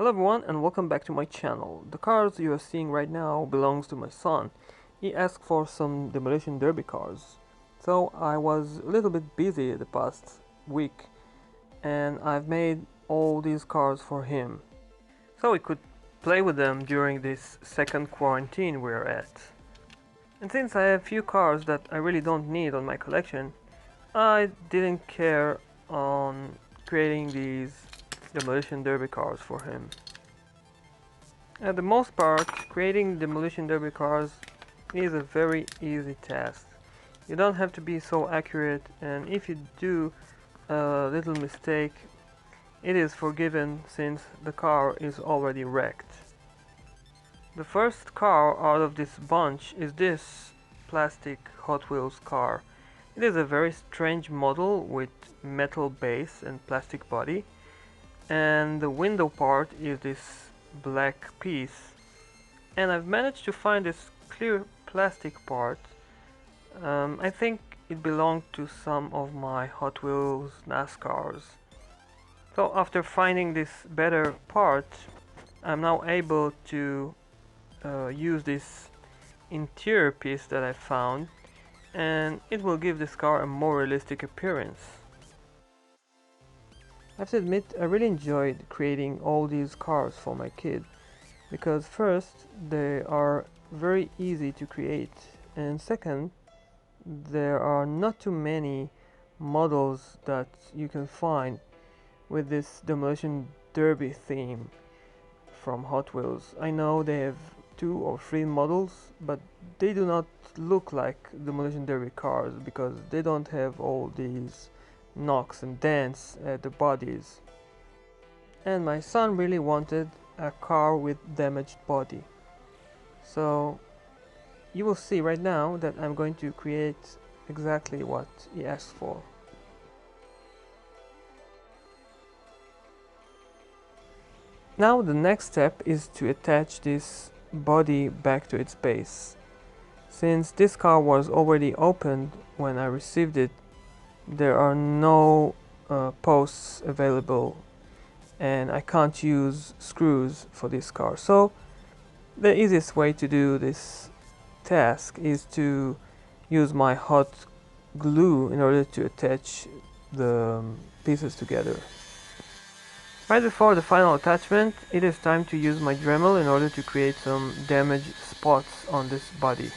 Hello everyone and welcome back to my channel. The cars you are seeing right now belongs to my son. He asked for some demolition derby cars. So I was a little bit busy the past week and I've made all these cars for him. So we could play with them during this second quarantine we're at. And since I have few cars that I really don't need on my collection, I didn't care on creating these demolition derby cars for him. At the most part, creating demolition derby cars is a very easy task. You don't have to be so accurate, and if you do a little mistake, it is forgiven since the car is already wrecked. The first car out of this bunch is this plastic Hot Wheels car. It is a very strange model with metal base and plastic body, and the window part is this black piece, and I've managed to find this clear plastic part. I think it belonged to some of my Hot Wheels NASCARs. So after finding this better part, I'm now able to use this interior piece that I found, and it will give this car a more realistic appearance. I have to admit, I really enjoyed creating all these cars for my kid, because first, they are very easy to create, and second, there are not too many models that you can find with this demolition derby theme from Hot Wheels. I know they have 2 or 3 models, but they do not look like demolition derby cars because they don't have all these knocks and dents at the bodies. And my son really wanted a car with damaged body. So you will see right now that I'm going to create exactly what he asked for. Now the next step is to attach this body back to its base. Since this car was already opened when I received it, there are no posts available and I can't use screws for this car. So the easiest way to do this task is to use my hot glue in order to attach the pieces together. Right before the final attachment, it is time to use my Dremel in order to create some damaged spots on this body.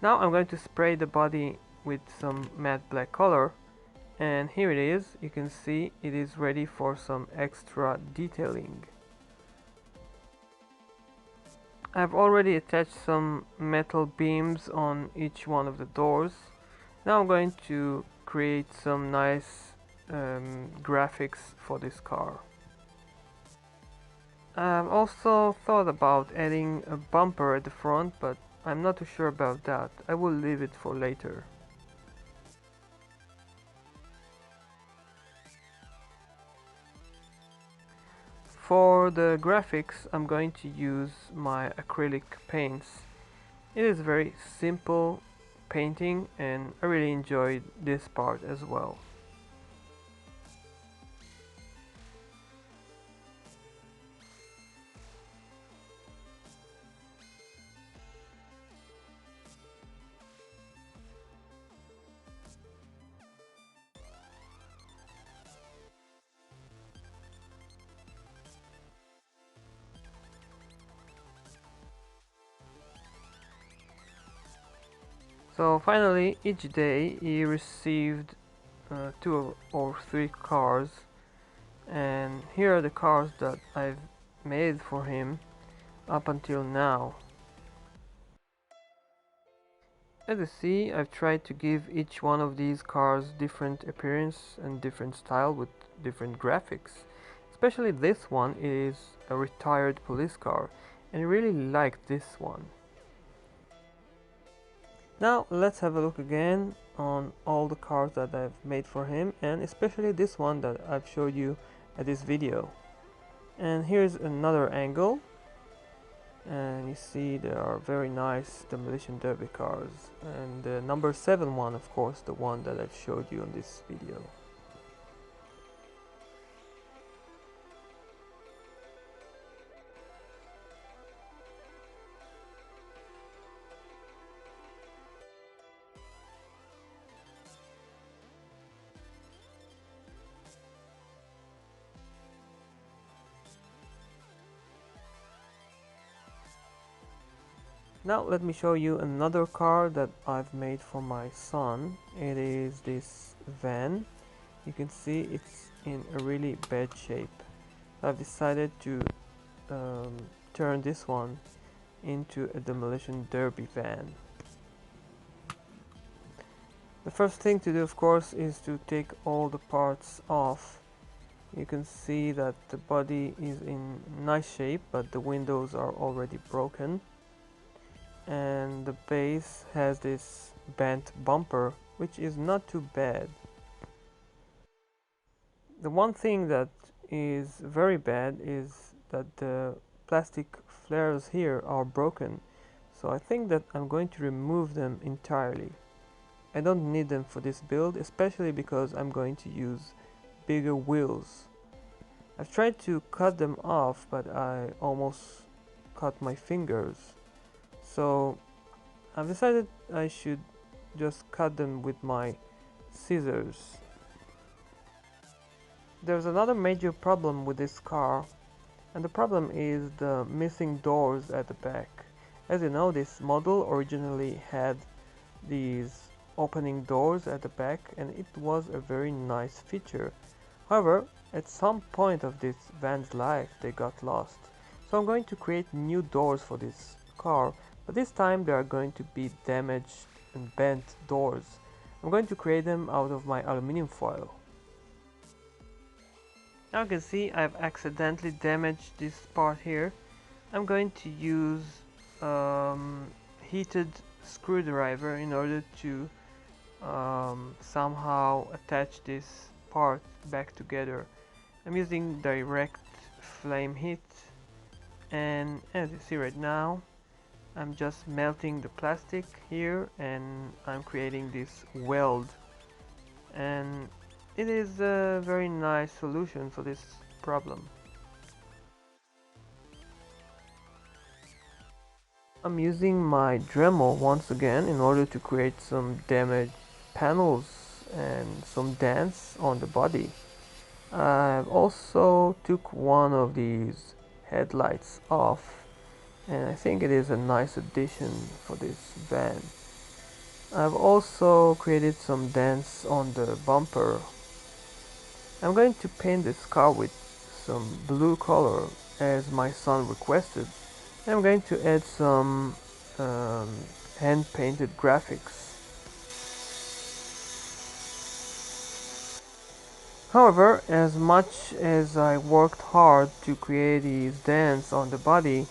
Now I'm going to spray the body with some matte black color, and here it is. You can see it is ready for some extra detailing. I've already attached some metal beams on each one of the doors. Now I'm going to create some nice graphics for this car. I've also thought about adding a bumper at the front, but I'm not too sure about that. I will leave it for later. For the graphics, I'm going to use my acrylic paints. It is very simple painting and I really enjoyed this part as well. So finally, each day he received 2 or 3 cars, and here are the cars that I've made for him up until now. As you see, I've tried to give each one of these cars different appearance and different style with different graphics. Especially this one is a retired police car, and I really like this one. Now let's have a look again on all the cars that I've made for him, and especially this one that I've showed you at this video. And here's another angle, and you see there are very nice demolition derby cars, and the number 7 one, of course, the one that I've showed you on this video. Now let me show you another car that I've made for my son. It is this van. You can see it's in a really bad shape. I've decided to turn this one into a demolition derby van. The first thing to do, of course, is to take all the parts off. You can see that the body is in nice shape, but the windows are already broken. And the base has this bent bumper, which is not too bad. The one thing that is very bad is that the plastic flares here are broken, so I think that I'm going to remove them entirely. I don't need them for this build, especially because I'm going to use bigger wheels. I've tried to cut them off, but I almost cut my fingers. So I've decided I should just cut them with my scissors. There's another major problem with this car, and the problem is the missing doors at the back. As you know, this model originally had these opening doors at the back, and it was a very nice feature. However, at some point of this van's life they got lost. So I'm going to create new doors for this car, but this time they are going to be damaged and bent doors. I'm going to create them out of my aluminum foil. Now you can see I've accidentally damaged this part here. I'm going to use heated screwdriver in order to somehow attach this part back together. I'm using direct flame heat, and as you see right now, I'm just melting the plastic here and I'm creating this weld, and it is a very nice solution for this problem. I'm using my Dremel once again in order to create some damaged panels and some dents on the body. I've also took one of these headlights off, and I think it is a nice addition for this van. I've also created some dents on the bumper. I'm going to paint this car with some blue color as my son requested. I'm going to add some hand-painted graphics. However, as much as I worked hard to create these dents on the body,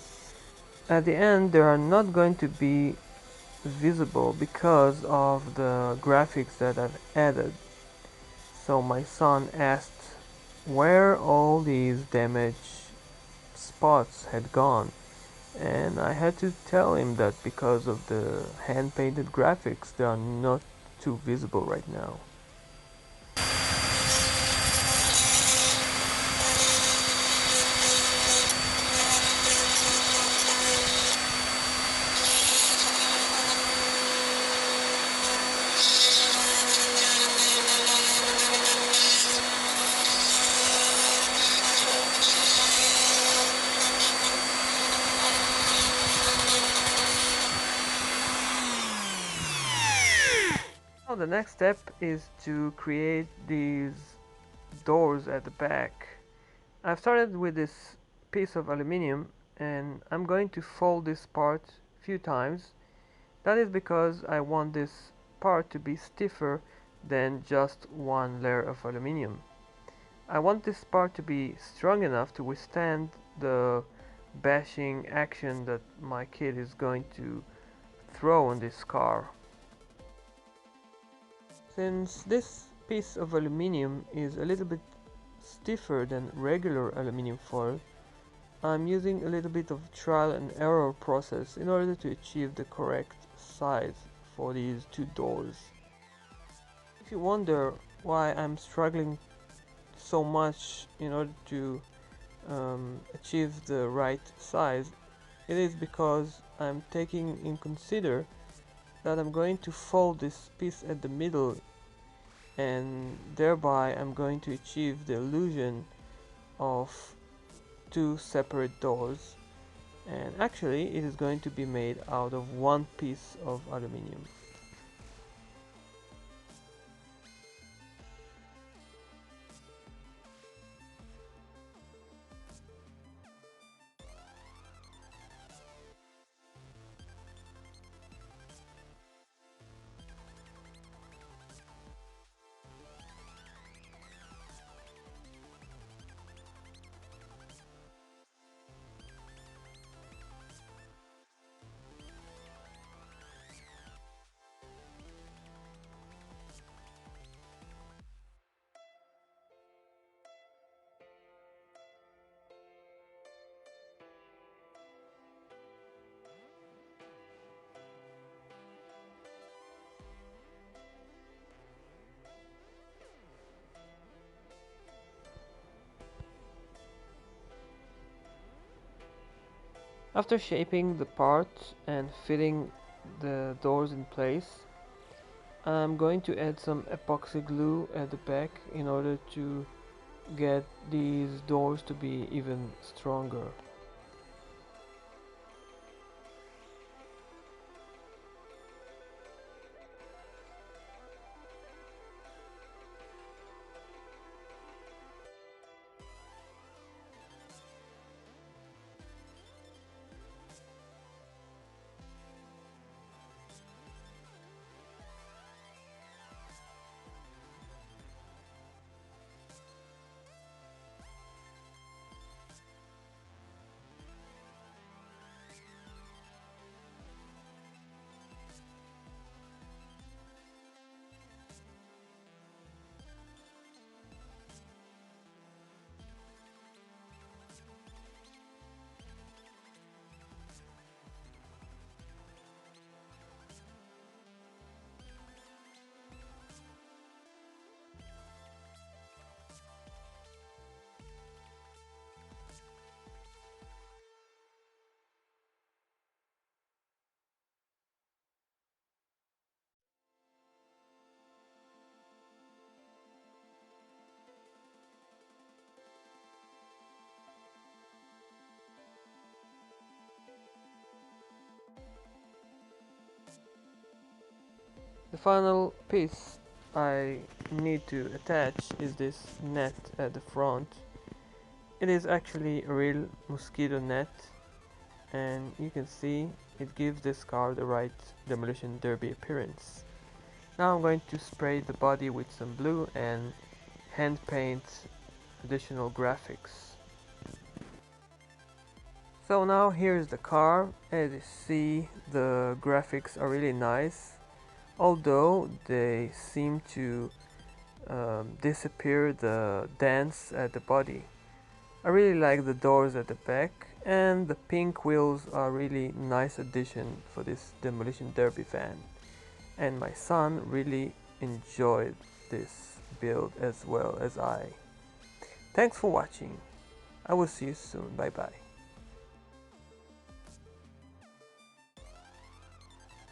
at the end they are not going to be visible because of the graphics that I've added. So my son asked where all these damaged spots had gone, and I had to tell him that because of the hand-painted graphics they are not too visible right now. Now the next step is to create these doors at the back. I've started with this piece of aluminium, and I'm going to fold this part a few times That is because I want this part to be stiffer than just one layer of aluminium. I want this part to be strong enough to withstand the bashing action that my kid is going to throw on this car. Since this piece of aluminium is a little bit stiffer than regular aluminium foil, I'm using a little bit of trial and error process in order to achieve the correct size for these two doors. If you wonder why I'm struggling so much in order to achieve the right size, it is because I'm taking in consider that I'm going to fold this piece at the middle, and thereby I'm going to achieve the illusion of two separate doors, and actually it is going to be made out of one piece of aluminium. After shaping the part and fitting the doors in place, I'm going to add some epoxy glue at the back in order to get these doors to be even stronger. The final piece I need to attach is this net at the front. It is actually a real mosquito net, and you can see it gives this car the right demolition derby appearance. Now I'm going to spray the body with some blue and hand paint additional graphics. So now here's the car. As you see, the graphics are really nice, although they seem to disappear the dents at the body. I really like the doors at the back, and the pink wheels are really nice addition for this demolition derby van, and my son really enjoyed this build as well as I. Thanks for watching. I will see you soon. Bye bye.